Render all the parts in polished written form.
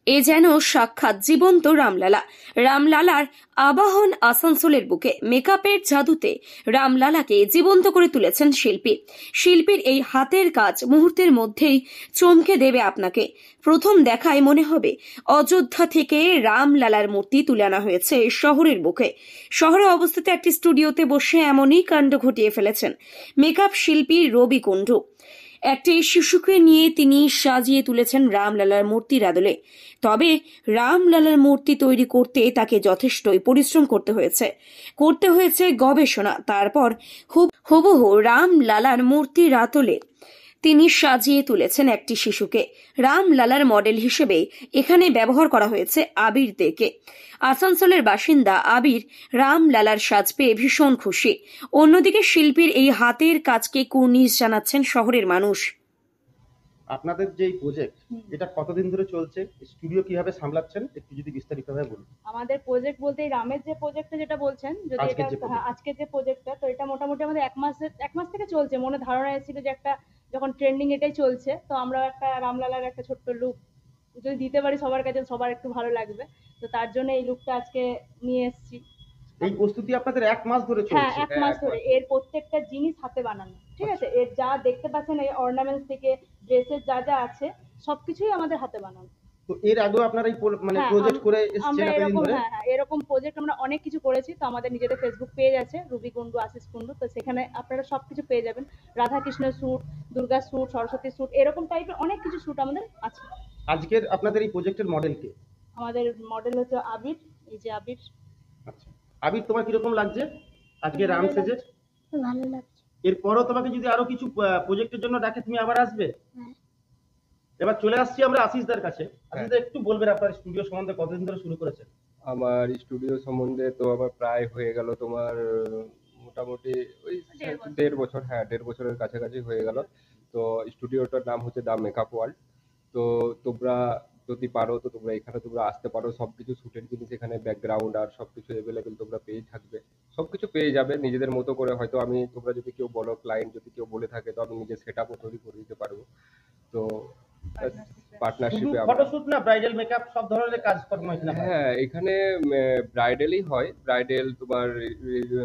এ যেন সাক্ষাৎ জীবন্ত রামলালা। রামলালার আবাহন আসানসোলের বুকে। মেকআপের জাদুতে রামলালাকে জীবন্ত করে তুলেছেন শিল্পী। শিল্পীর এই হাতের কাজ মুহূর্তের মধ্যেই চমকে দেবে আপনাকে। প্রথম দেখায় মনে হবে অযোধ্যা থেকে রামলালার মূর্তি তুলে আনা হয়েছে শহরের বুকে। শহরে অবস্থিত একটি স্টুডিওতে বসে এমনই কাণ্ড ঘটিয়ে ফেলেছেন মেকআপ শিল্পী রবি কুণ্ডু। একটি শিশুকে নিয়ে তিনি সাজিয়ে তুলেছেন রামলালার মূর্তির আদলে। তবে রামলালার মূর্তি তৈরি করতে তাকে যথেষ্টই পরিশ্রম করতে হয়েছে গবেষণা। তারপর হুবহু রামলালার মূর্তির আদলে তিনি সাজিয়ে তুলেছেন একটি শিশুকে। রামলালার মডেল হিসেবে এখানে ব্যবহার করা হয়েছে আবির দেকে। আসানসোলের বাসিন্দা আবির রামলালার সাজ পেয়ে ভীষণ খুশি। অন্যদিকে শিল্পীর এই হাতের কাজকে কুর্নিশ জানাচ্ছেন শহরের মানুষ। আপনাদের যে প্রজেক্ট, এটা কতদিন ধরে চলছে? স্টুডিও কিভাবে সামলাচ্ছেন একটু যদি বিস্তারিতভাবে বলুন। আমাদের প্রজেক্ট বলতে রামের যে প্রজেক্টটা যেটা বলছেন, যদি এটা আজকের যে প্রজেক্টটা, তো এটা মোটামুটি আমাদের এক মাস থেকে চলছে। মনে ধারণা এসেছিল যে একটা যখন ট্রেন্ডিং এটাই চলছে, তো আমরা একটা রামলালার একটা ছোট্ট লুক যদি দিতে পারি সবার কাছে, সবার একটু ভালো লাগবে। তো তার জন্য এই লুকটা আজকে নিয়ে এসেছি। এই প্রস্তুতি আপনাদের এক মাস ধরে চলছে? হ্যাঁ, এক মাস ধরে। এর প্রত্যেকটা জিনিস হাতে বানানো, ঠিক আছে? এর যা দেখতে পাচ্ছেন, এই অর্নামেন্টস থেকে ড্রেসের যা যা আছে সবকিছুই আমাদের হাতে বানানো। তো এর আগেও আপনারা এই মানে প্রজেক্ট করে এসেছেন এতদিন ধরে? হ্যাঁ, এরকম প্রজেক্ট আমরা অনেক কিছু করেছি। তো আমাদের নিজেদের ফেসবুক পেজ আছে, রুবি কুণ্ডু, আশিস কুণ্ডু। তো সেখানে আপনারা সবকিছু পেয়ে যাবেন। রাধাকৃষ্ণের suit, Durga suit, Saraswati suit, এরকম টাইপের অনেক কিছু স্যুট আমাদের আছে। আজকের আপনাদের এই প্রজেক্টের মডেল কে? আমাদের মডেল হচ্ছে আবির। এই যে আবির। আচ্ছা, আবির, তোমার কিরকম লাগছে আজকে রাম সেজে? ভালো লাগছে। এরপরও তোমাকে যদি আরো কিছু প্রজেক্টের জন্য ডাকে, তুমি আবার আসবে? এবার চলে আসছি আমরা আশিসদার কাছে। আশিসদা, একটু বলবেন আপনার স্টুডিও সম্বন্ধে, কতদিন ধরে শুরু করেছেন? আমার স্টুডিও সম্বন্ধে তো আমার প্রায় হয়ে গেল তোমার মোটামুটি ওই 1.5 বছর। হ্যাঁ, 1.5 বছরের কাছাকাছি হয়ে গেল। তো স্টুডিওটার নাম হচ্ছে দ্য মেকআপ ওয়ার্ল্ড। তো তোমরা যদি পারো তো তোমরা এখানে আসতে পারো। সবকিছু শুটের জিনিস এখানে, ব্যাকগ্রাউন্ড আর সবকিছু অ্যাভেলেবেল তোমরা পেয়ে থাকবে। সবকিছু পেয়ে যাবে নিজেদের মতো করে। হয়তো আমি, তোমরা যদি কেউ বলো, ক্লায়েন্ট যদি কেউ বলে থাকে, তো আমি নিজের সেটআপও তৈরি করে দিতে পারবো। তো পার্টনারশিপে ফটোশুট না ব্রাইডাল মেকআপ সব ধরনের কাজকর্ম এখানে হয়? হ্যাঁ, এখানে ব্রাইডালই হয়। ব্রাইডাল তোমার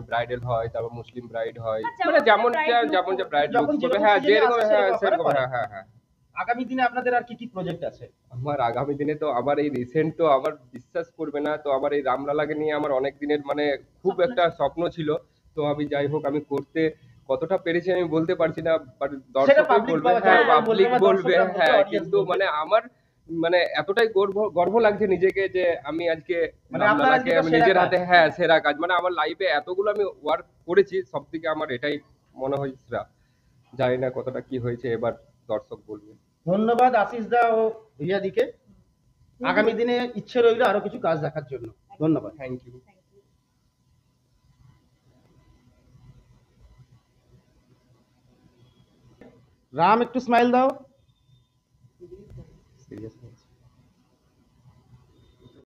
ব্রাইডাল হয়, তারপর মুসলিম ব্রাইড হয়, মানে যেমন যে ব্রাইড লুক করবে। হ্যাঁ, যেরকম, হ্যাঁ সেরকম। হ্যাঁ। আগামী দিনে আপনাদের আর কি কি প্রজেক্ট আছে? আমার আগামী দিনে তো আমার এই রিসেন্ট, তো আমার বিশ্বাস করবে না, তো আমার এই রামলালাকে নিয়ে আমার অনেক দিনের মানে খুব একটা স্বপ্ন ছিল। তো আমি যাই হোক, আমি করতে কতটা পেরেছি আমি বলতে পারছি না, বাট দর্শকই বলবে। হ্যাঁ, পাবলিক বলবে। হ্যাঁ, কিন্তু মানে আমার মানে এতটাই গর্ব লাগছে নিজেকে যে আমি আজকে রামলালাকে আমি নিজের হাতে, হ্যাঁ, সেরা কাজ। মানে আমার লাইফে এতগুলো আমি ওয়ার্ক করেছি, সব থেকে আমার এটাই মনে হয় সেরা। জানি না কতটা কি হয়েছে, এবার দর্শক বলবে। ধন্যবাদ আশিসদা ও রিয়াদিকে। আগামী দিনে ইচ্ছে রইল আরো কিছু কাজ দেখার জন্য। ধন্যবাদ। Thank you. রাম, একটু স্মাইল দাও।